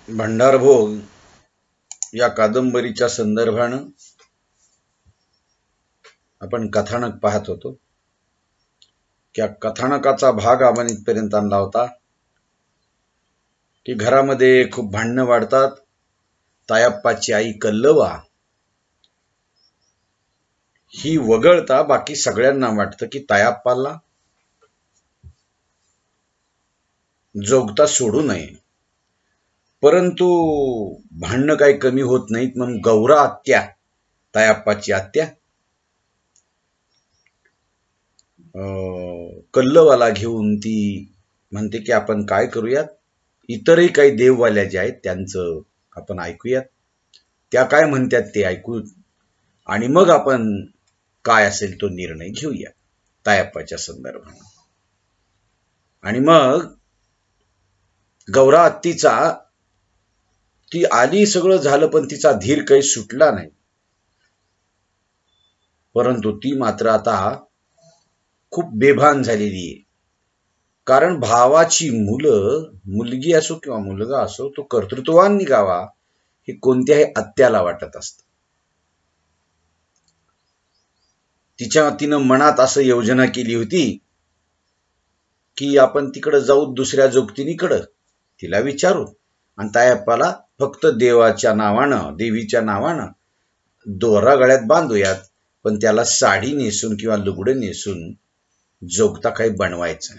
भंडारभोग या कादंबरीच्या संदर्भानं आपण कथानक पाहत होतो. त्या कथानकाचा भाग आपण इथपर्यंत आणला होता की घरामध्ये खूप भांडणं वाढतात. तायप्पाची आई कल्लवा ही वगळता बाकी सगळ्यांना वाटतं की तायप्पाला जोगता सोडू नये, परंतु भांडणं काही कमी होत नाहीत. म्हणून गौरा आत्या, तायप्पाची आत्या, कल्लवाला घेऊन ती म्हणते की आपण काय करूयात, इतरही काही देववाल्या ज्या आहेत त्यांचं आपण ऐकूयात, त्या काय म्हणतात ते ऐकू, आणि मग आपण काय असेल तो निर्णय घेऊया तायप्पाच्या संदर्भात. आणि मग गौरा आत्तीचा ती आली, सगळं झालं, पण तिचा धीर काही सुटला नाही. परंतु ती मात्र आता खूप बेभान झालेली आहे. कारण भावाची मुलगी असो किंवा मुलगा असो, तो कर्तृत्ववान निघावा हे कोणत्याही आत्याला वाटत असतं. तिनं मनात असं योजना केली होती की आपण तिकडे जाऊ, दुसऱ्या जोगतिनीकडं, तिला विचारू आणि तायप्पाला फक्त देवीच्या नावानं दोरा गळ्यात बांधूयात, पण त्याला साडी नेसून किंवा लुगडं नेसून जोगता काही बनवायचं,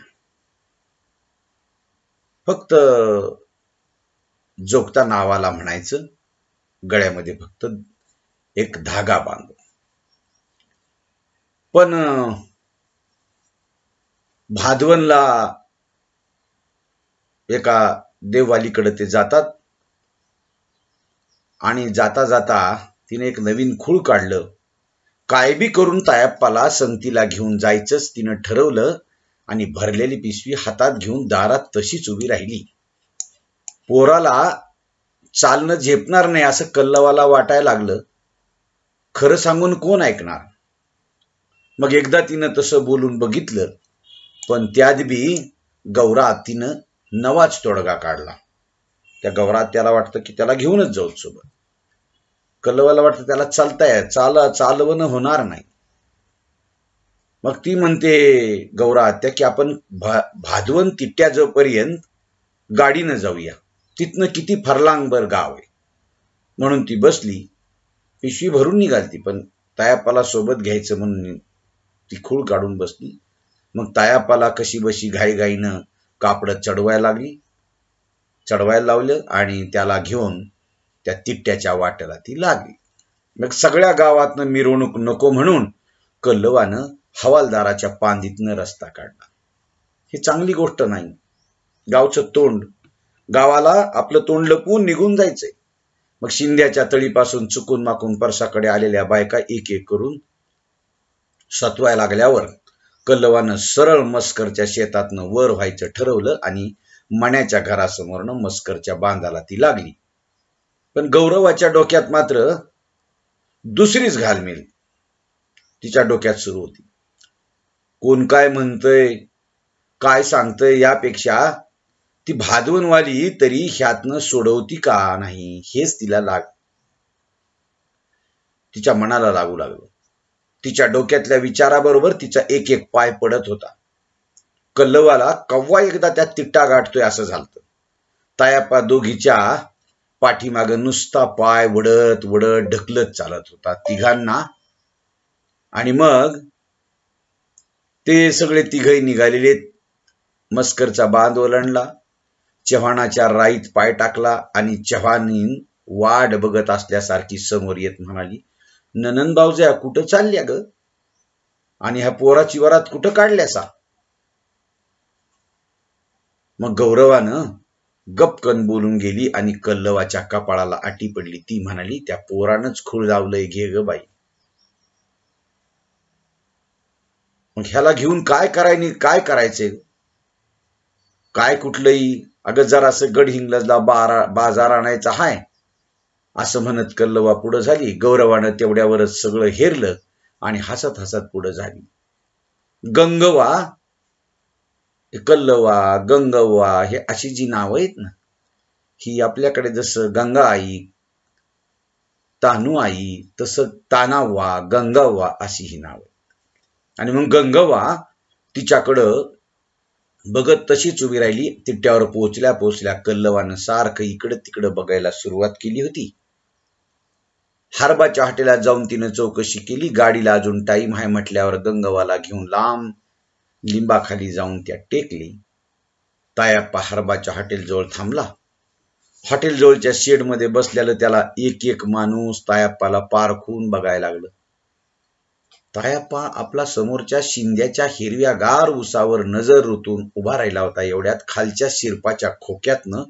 फक्त जोगता नावाला म्हणायचं, गळ्यामध्ये फक्त एक धागा बांधू. पण भादवनला एका देववालीकडे ते जातात आणि जाता जाता तिने एक नवीन खूळ काढलं. काय बी करून तायप्पाला संगतीला घेऊन जायचंच तिनं ठरवलं आणि भरलेली पिशवी हातात घेऊन दारात तशीच उभी राहिली. पोराला चालणं झेपणार नाही असं कल्लवाला वाटायला लागलं. खरं सांगून कोण ऐकणार. मग एकदा तिनं तसं बोलून बघितलं, पण त्यात बी गौरा आत्तीनं नवाच तोडगा काढला. त्या गौरा आत्याला वाटतं की त्याला घेऊनच जाऊ सोबत. कल्लवाला वाटतं त्याला चालवणं होणार नाही. मग ती म्हणते गौरा आत्या की आपण भादवन तिट्ट्याजोपर्यंत गाडीनं जाऊया, तिथनं किती फरलांगभर गाव आहे. म्हणून ती बसली, पिशवी भरून निघालती, पण तायप्पाला सोबत घ्यायचं म्हणून ती खूळ काढून बसली. मग तायप्पाला कशी बशी घाईघाईनं कापडं चढवायला लावलं आणि त्याला घेऊन त्या तिट्ट्याच्या वाटेला ती लागली. मग सगळ्या गावातनं मिरवणूक नको म्हणून कल्लवानं हवालदाराच्या पांदीतनं रस्ता काढला. ही चांगली गोष्ट नाही. गावचं तोंड, गावाला आपलं तोंड लपवून निघून जायचंय. मग शिंद्याच्या तळीपासून चुकून माकून परसाकडे आलेल्या बायका एक एक करून सतवायला लागल्यावर कल्लवानं सरळ मस्करच्या शेतातनं वर व्हायचं ठरवलं आणि मण्याच्या घरासमोरनं मस्करच्या बांधाला ती लागली. पण गौरवाच्या डोक्यात मात्र दुसरीच घालमेल तिच्या डोक्यात सुरू होती. कोण काय म्हणतंय, काय सांगतंय, यापेक्षा ती भादवनवाली तरी ह्यातनं सोडवती का नाही हेच तिच्या मनाला लागू लागलं. तिच्या डोक्यातल्या विचाराबरोबर तिचा एक एक पाय पडत होता. कल्लवाला कव्वा एकदा त्या तिट्टा गाठतोय असं झालं. तायप्पा दोघीच्या पाठीमागं नुसता पाय वडत वडत ढकलत चालत होता तिघांना. आणि मग ते सगळे तिघही निघालेले. मस्करचा बांध ओलांडला, चव्हाणाच्या राईत पाय टाकला आणि चव्हाणीन वाट बघत असल्यासारखी समोर येत म्हणाली, ननंद भाऊज्या कुठं चालल्या ग, आणि ह्या पोराची वरात कुठं काढल्यासा. मग गौरवानं गपकन बोलून गेली आणि कल्लवाच्या कपाळाला आटी पडली. ती म्हणाली, त्या पोरानंच खूळ लावलंय, घे ग बाई. मग ह्याला घेऊन काय करायचंय, काय कुठलंही, अगं जरासं गडहिंग्लजला बाजार आणायचा हाय असं म्हणत कल्लवा पुढं झाली. गौरवानं तेवढ्यावरच सगळं हेरलं आणि हसत हसत पुढं झाली. कल्लवा, गंगव्वा हे अशी जी नावं आहेत ना, ही आपल्याकडे जसं गंगा आई, तानू आई, तसं तानाव्वा, गंगाव्वा अशी ही नाव. आणि मग गंगाव्वा तिच्याकडं बघत तशीच उभी राहिली. तिट्यावर पोहोचल्या पोहोचल्या कल्लवानं सारखं इकडं तिकडं बघायला सुरुवात केली होती. हरबाच्या हॉटेलात जाऊन तिनं चौकशी केली. गाडीला अजून टाईम आहे म्हटल्यावर गंगावाला घेऊन लांब लिंबाखाली जाऊन त्या टेकली. तायाप्पा हरबाच्या हॉटेल जवळ थांबला. हॉटेल जवळच्या शेड मध्ये बसलेलं त्याला एक एक माणूस तायाप्पाला पारखून बघायला लागलं. तायाप्पा आपला समोरच्या शिंद्याच्या हिरव्यागार उसावर नजर रुतून उभा राहिला होता. एवढ्यात खालच्या शिरपाच्या खोक्यातनं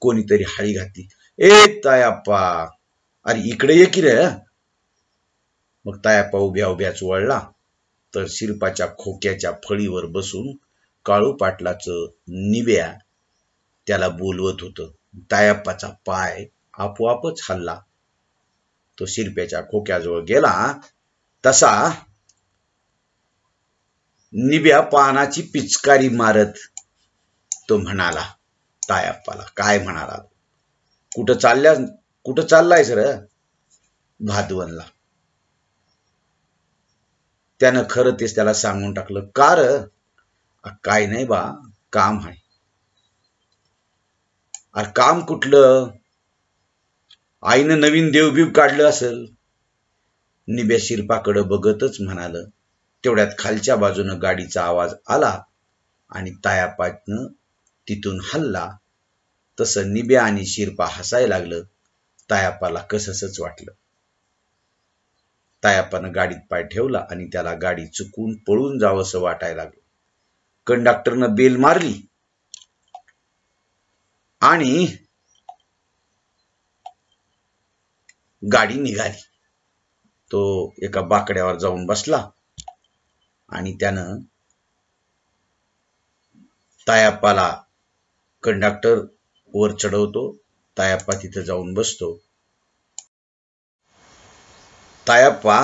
कोणीतरी हाळी घातली. ए तायाप्पा, अरे इकडे ये की रे. मग तायाप्पा उभ्या उभ्याच वळला तर शिरपाच्या खोक्याच्या फळीवर बसून काळू पाटलाचं निब्या त्याला बोलवत होतं. तायाप्पाचा पाय आपोआपच हल्ला. तो शिरप्याच्या खोक्याजवळ गेला तसा निब्या पानाची पिचकारी मारत तो म्हणाला तायाप्पाला. काय म्हणाला? कुठं चाललायस रे? भादवनला. त्यानं खरं तेच त्याला सांगून टाकलं. का र? काय नाही बा, काम आहे. अरे काम कुठलं? आईनं नवीन देवबीव काढलं असेल. निब्या शिरपाकडे बघतच म्हणाल. तेवढ्यात खालच्या बाजूनं गाडीचा आवाज आला आणि तायाप्पानं तिथून हल्ला. तसं निब्या आणि शिरपा हसायला लागलं. तायाप्पाला कसंच वाटलं. तायाप्पानं गाडीत पाय ठेवला आणि त्याला गाडी चुकून पळून जावंसं वाटायला लागलं. कंडक्टरनं बेल मारली आणि गाडी निघाली. तो एका बाकड्यावर जाऊन बसला आणि त्यानं तायाप्पाला कंडक्टर वर चढवतो. तायाप्पा तिथं जाऊन बसतो. तायाप्पा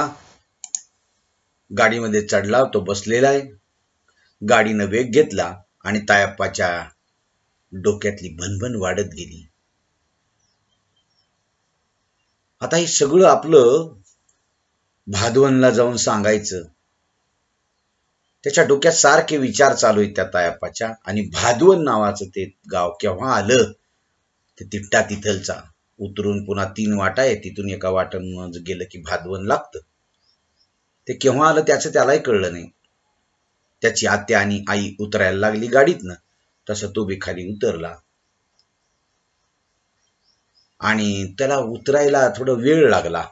गाडीमध्ये चढला. तो बसलेला आहे. गाडीनं वेग घेतला आणि तायाप्पाच्या डोक्यातली भनभन वाढत गेली. आता हे सगळं आपलं भादवनला जाऊन सांगायचं. त्याच्या डोक्यात सारखे विचार चालू आहेत त्या तायाप्पाच्या. आणि भादवन नावाचं ते गाव केव्हा आलं? ते तिट्टा तिथलचा उतरून पुन्हा 3 वाटा आहे. तिथून एका वाटन गेलं की भादवन लागतं. ते केव्हा आलं त्याचं त्यालाही कळलं नाही. त्याची आत्या आणि आई उतरायला लागली गाडीतनं. तसं तो बी खाली उतरला आणि त्याला उतरायला थोडा वेळ लागला.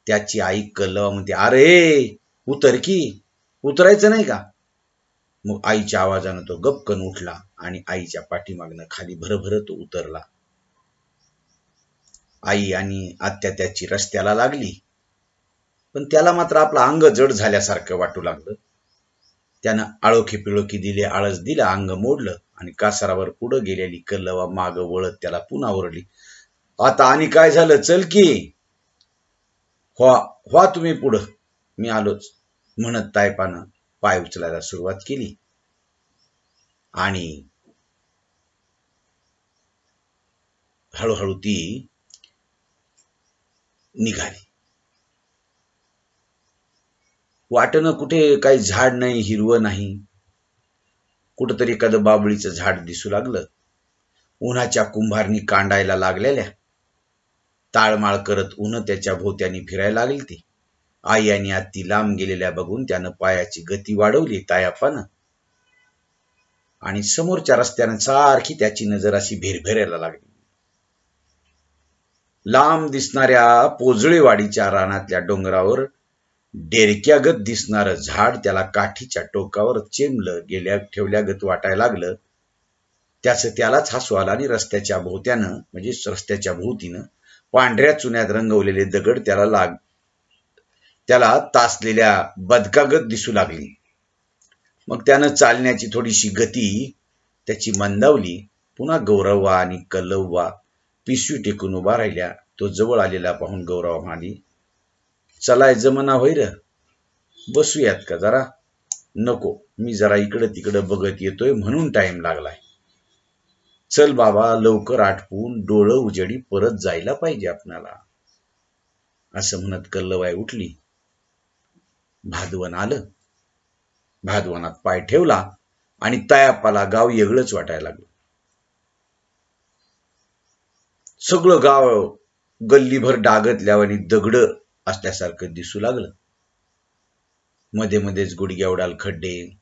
त्याची आई कल्लवा म्हणते, अरे उतर की, उतरायचं नाही का? मग आईच्या आवाजानं तो गपकन उठला आणि आईच्या पाठीमागनं खाली भरभरत उतरला. आई आणि आत्या त्याची रस्त्याला लागली. पण त्याला मात्र आपलं अंग जड झाल्यासारखं वाटू लागलं. त्यानं आळोखी पिळोखी दिले, आळस दिला, अंग मोडलं आणि कासारावर पुढं गेलेली कल्लवा माग वळत त्याला पुन्हा ओरडली. आता आणि काय झालं? चल की, व्हा तुम्ही पुढं, मी आलोच म्हणत तायपानं पाय उचलायला सुरुवात केली आणि हळूहळू ती निघाली. वाटणं कुठे काही झाड नाही, हिरवं नाही. कुठंतरी एखादं बाबळीचं झाड दिसू लागलं. उन्हाच्या कुंभारनी कांडायला लागलेल्या. ताळमाळ करत ऊन त्याच्या भोवत्यानी फिरायला लागली ती. आई आणि आत्ती लांब गेलेल्या बघून त्यानं पायाची गती वाढवली तायाप्पानं. आणि समोरच्या रस्त्यानं सारखी त्याची नजर अशी भेरभेरायला लागली. लांब दिसणाऱ्या पोजळेवाडीच्या रानातल्या डोंगरावर डेरक्यागत दिसणारं झाड त्याला काठीच्या टोकावर चेंबलं गेल्या ठेवल्यागत वाटायला लागलं. त्याचं त्यालाच हसू आलं आणि रस्त्याच्या भोवत्यानं म्हणजे रस्त्याच्या भोवतीनं पांढऱ्या चुन्यात रंगवलेले दगड त्याला तासलेल्या बदकागत दिसू लागली. मग त्यानं चालण्याची थोडीशी गती त्याची मंदावली. पुन्हा गौरव्वा आणि कल्लव्वा पिशवी टेकून उभा राहिल्या. तो जवळ आलेला पाहून गौरव म्हणाली, चलाय जमना होय र, बसूयात का जरा? नको, मी जरा इकडं तिकडं बघत येतोय म्हणून टाइम लागलाय. चल बाबा, लवकर आटपून डोळं उजेडी परत जायला पाहिजे आपणाला, असं म्हणत कल्लबाई उठली. भादवन आलं. भादवनात पाय ठेवला आणि तायाप्पाला गाव वेगळंच वाटायला लागलं. सगळं गाव गल्लीभर डागतल्या आणि दगड असल्यासारखं दिसू लागलं. मध्ये मध्येच गुडघ्यावडाल खड्डे.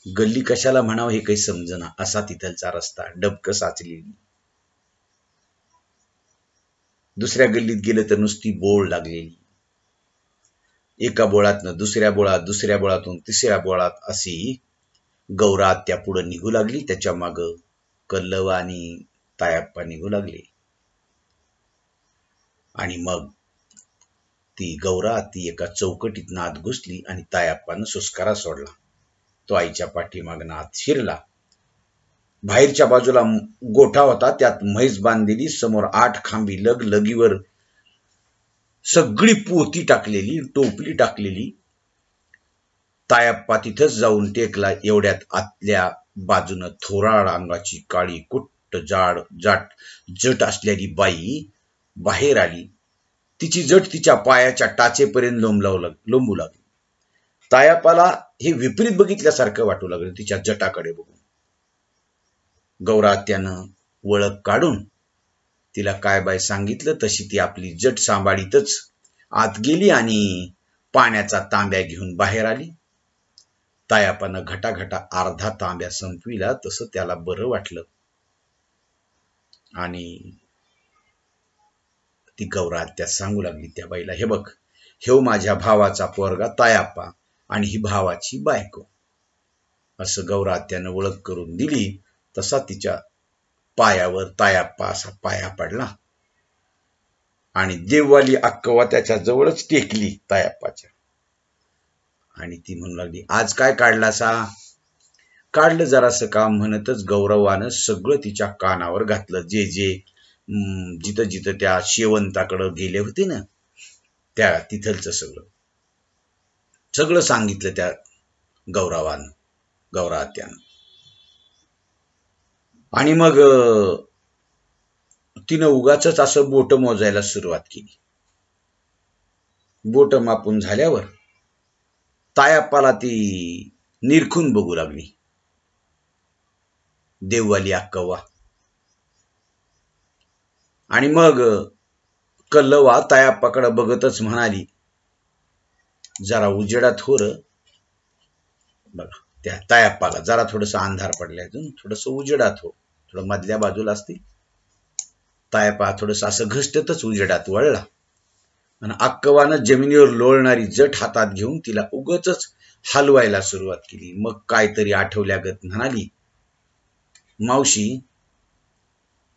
गल्ली कशाला म्हणावं हे काही समजना असा तिथलचा रस्ता, डबकं साचलेली. दुसऱ्या गल्लीत गेलं तर नुसती बोळ लागलेली. एका बोळातनं दुसऱ्या बोळात, दुसऱ्या बोळातून तिसऱ्या बोळात अशी गौरा त्या पुढे निघू लागली. त्याच्या माग कल्लव आणि तायाप्पा निघू लागले. आणि मग ती गौरा ती एका चौकटीतनं आत घुसली आणि तायाप्पानं सुस्कारा सोडला. तो आईच्या पाठीमागनं आत शिरला. बाहेरच्या बाजूला गोठा होता, त्यात म्हैस बांधलेली. समोर 8 खांबी लगीवर सगळी पोती टाकलेली, टोपली टाकलेली. तायाप्पा तिथंच जाऊन टेकला. एवढ्यात आतल्या बाजूनं थोराड अंगाची काळी कुट्ट जट असलेली बाई बाहेर आली. तिची जट तिच्या पायाच्या टाचेपर्यंत लोंबू लागली. तायाप्पाला हे विपरीत बघितल्यासारखं वाटू लागलं तिच्या जटाकडे बघून. गौरा त्यानं वळख काढून तिला काय बाय सांगितलं तशी ती आपली जट सांभाळीतच आत गेली आणि पाण्याचा तांब्या घेऊन बाहेर आली. तायाप्पानं घटाघटा अर्धा तांब्या संपविला. तसं त्याला बरं वाटलं. आणि ती गौरा त्या सांगू लागली त्या बाईला, हे बघ, हे माझ्या भावाचा पोरगा तायाप्पा आणि ही भावाची बायको. असं गौरा त्यानं ओळख करून दिली. तसा तिच्या पायावर तायाप्पा असा पाया पडला आणि देववाली अक्कवा त्याच्या जवळच टेकली तायाप्पाच्या. आणि ती म्हणू लागली, आज काय काढलासा? काढलं जरासं काम म्हणतच गौरवानं सगळं तिच्या कानावर घातलं. जे जिथं जिथं त्या शेवंताकडं गेले होते ना, त्या तिथलचं सगळं सांगितलं त्या गौरा त्यानं. आणि मग तिनं उगाचच असं बोट मोजायला सुरुवात केली. बोट मापून झाल्यावर तायाप्पाला ती निरखून बघू लागली देववाली अक्कवा. आणि मग कल्लवा तायाप्पाकडे बघतच म्हणाली, जरा उजेडात हो र. बघा, त्या तायाप्पाला जरा थोडस अंधार पडलाय, अजून थोडस उजेडात हो. थोडं मधल्या बाजूला असते. तायाप्पा थोडस असं घसटतच उजेडात वळला आणि अक्कवानं जमिनीवर लोळणारी जट हातात घेऊन तिला उगच हलवायला सुरुवात केली. मग काहीतरी आठवल्यागत म्हणाली, मावशी,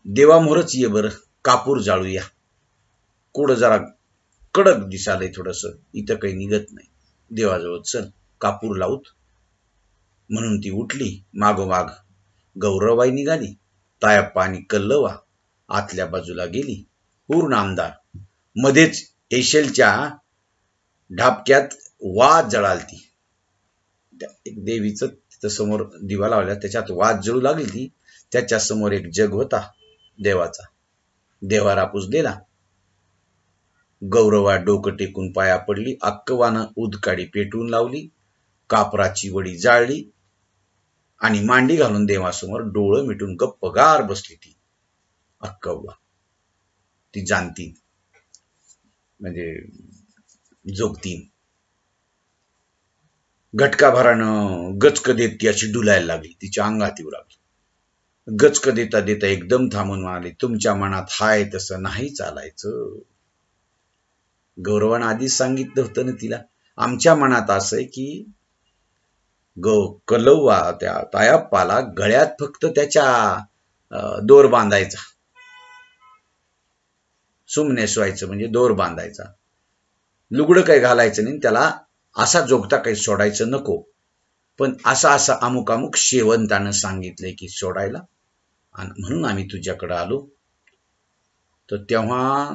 देवामोरच ये बर, कापूर जाळूया. कुठं जरा कडक दिसालय थोडस, इथं काही निघत नाही. देवाजवळ चल, कापूर लावूत. म्हणून ती उठली. मागोमाग गौरवबाई निघाली. तायाप्पा आणि कल्लवा आतल्या बाजूला गेली. पूर्ण अंधार. मध्येच एशेलच्या ढापक्यात वात जळालती. एक देवीचं तिथं समोर दिवा लावला, त्याच्यात वात जळू लागली ती. त्याच्या समोर एक जग होता देवाचा. देवारा पुजलेला. गौरवा डोकं टेकून पाया पडली. अक्कवानं उदकाडी पेटवून लावली. कापराची वडी जाळली आणि मांडी घालून देवासमोर डोळं मिटून गप्पगार बसली ती अक्कवा. ती जाणती म्हणजे जोगतीन. घटकाभरानं गचक देत ती अशी डुलायला लागली. तिच्या अंगात येऊ लागली. गचक देता देता एकदम थांबून म्हणाली, तुमच्या मनात हाय तसं नाही चालायचं. गौरवानं आधीच सांगितलं होतं ना तिला, आमच्या मनात असं आहे की कल्लवा त्या तायाप्पाला गळ्यात फक्त त्याच्या दोर बांधायचा, सुमनेसवायचं म्हणजे दोर बांधायचा. लुगडं काही घालायचं नाही त्याला. असा जोगता काही सोडायचं नको. पण असा अमुक अमुक शेवंतानं सांगितलंय की सोडायला, आणि म्हणून आम्ही तुझ्याकडे आलो. तर तेव्हा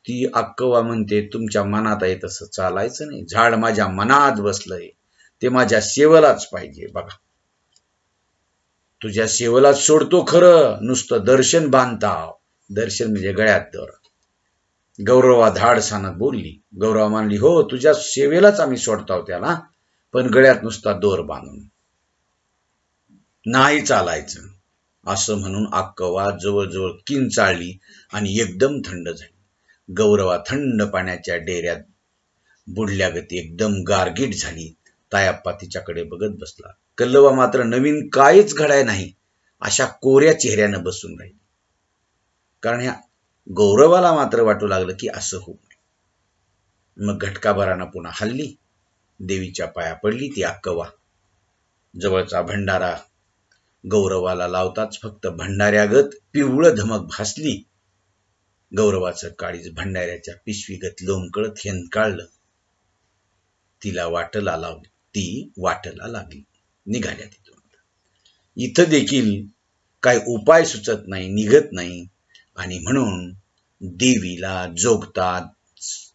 ती अक्कवा म्हणते, तुमच्या मनात आहे तसं चालायचं नाही. झाड माझ्या मनात बसलंय, ते माझ्या सेवलाच पाहिजे. बघा, तुझ्या सेवेलाच सोडतो खरं, नुसतं दर्शन बांधताव. दर्शन म्हणजे गळ्यात दोरा. गौरवा धाडसानं बोलली. गौरवा मानली, हो तुझ्या सेवेलाच आम्ही सोडताव त्याला, पण गळ्यात नुसता दोर बांधून नाही चालायचं. असं म्हणून अक्कवा जवळजवळ किंचाळली आणि एकदम थंड झाली. गौरवा थंड पाण्याच्या डेऱ्यात बुडल्यागती एकदम गारगीट झाली. तायाप्पा तिच्याकडे बघत बसला. कल्लवा मात्र नवीन काहीच घडाय नाही अशा कोऱ्या चेहऱ्यानं बसून राहिली. कारण ह्या गौरवाला मात्र वाटू लागलं की असं होऊ नये. मग घटकाभरानं पुन्हा हल्ली. देवीच्या पाया पडली ती अक्कवा. जवळचा भंडारा गौरवाला लावताच फक्त भंडाऱ्यागत पिवळं धमक भासली. गौरवाचं काळीज भंडाऱ्याच्या पिशवीगत लोंबकळत हेंदकाळलं. तिला वाटला लावली. ती वाटला लागली. निघाल्या तिथून. इथं देखील काय उपाय सुचत नाही, निघत नाही, आणि म्हणून देवीला जोगता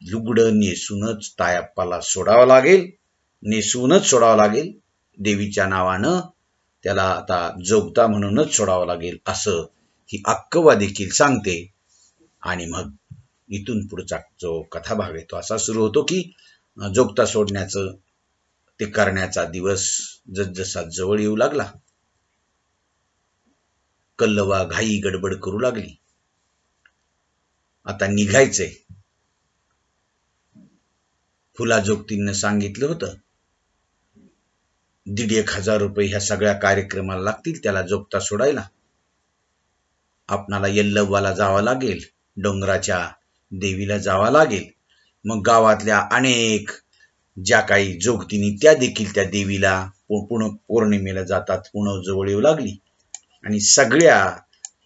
लुगडं नेसूनच तायाप्पाला सोडावं लागेल. नेसूनच सोडावं लागेल. देवीच्या नावानं त्याला आता जोगता म्हणूनच सोडावं लागेल असं ही अक्कवा देखील सांगते. आणि मग इथून पुढचा जो कथाभाग आहे तो असा सुरू होतो की जोगता सोडण्याचं ते करण्याचा दिवस जसजसा जवळ येऊ लागला, कल्लवा घाई गडबड करू लागली. आता निघायचंय. फुला जोगतीनं सांगितलं होतं 1,500 रुपये ह्या सगळ्या कार्यक्रमाला लागतील त्याला जोगता सोडायला. आपणाला यल्लव्वाला जावं लागेल, डोंगराच्या देवीला जावं लागेल. मग गावातल्या अनेक ज्या काही जोगतीनी त्या देखील त्या देवीला पौर्णिमेला जातात. पुन्हा जवळ येऊ लागली आणि सगळ्या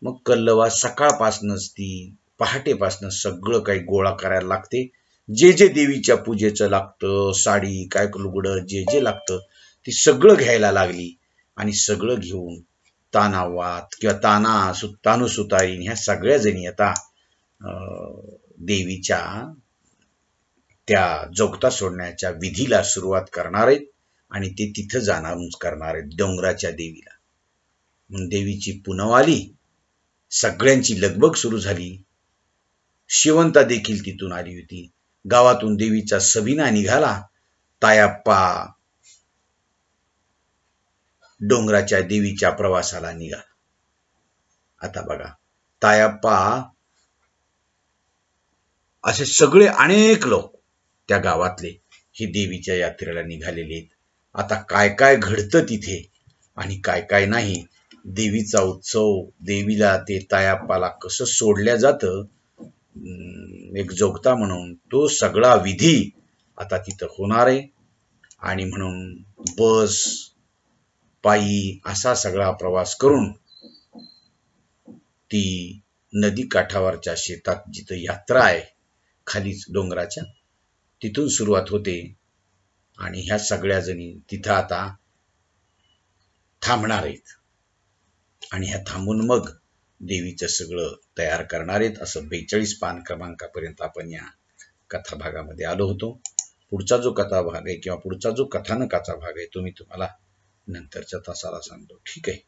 मग कल्लवा सकाळपासूनच ती पहाटेपासून सगळं काही गोळा करायला लागते. जे जे देवीच्या पूजेचं लागतं, साडी काय लुगडं जे जे लागतं ती सगळं घ्यायला लागली. आणि सगळं घेऊन तानावात किंवा तानुसुतारीन ह्या सगळ्या जणी आता देवीच्या त्या जोगता सोडण्याच्या विधीला सुरुवात करणार आहेत. आणि ते तिथं जाणार करणार आहेत डोंगराच्या देवीला. म्हणून देवीची पुनव आली. सगळ्यांची लगबग सुरू झाली. शिवंता देखील तिथून आली होती. गावातून देवीचा सबिना निघाला. तायाप्पा डोंगराच्या देवीच्या प्रवासाला निघाला. आता बघा, तायाप्पा असे सगळे अनेक लोक त्या गावातले हे देवीच्या यात्रेला निघालेले आहेत. आता काय काय घडतं तिथे आणि काय काय नाही, देवीचा उत्सव, देवीला ते तायाप्पाला कसं सोडल्या जातं एक जोगता म्हणून, तो सगळा विधी आता तिथं होणार आहे. आणि म्हणून बस, पायी असा सगळा प्रवास करून ती नदी काठावरच्या शेतात जिथं यात्रा आहे खालीच डोंगराच्या, तिथून सुरुवात होते. आणि ह्या सगळ्या जणी तिथं आता थांबणार आहेत. आणि ह्या थांबून मग देवीचं सगळं तयार करणार आहेत. असं 42 पान क्रमांकापर्यंत आपण या कथाभागामध्ये आलो होतो. पुढचा जो कथाभाग आहे किंवा पुढचा जो कथानकाचा भाग आहे तो मी तुम्हाला नंतरच्या तासाला सांगतो. ठीक आहे.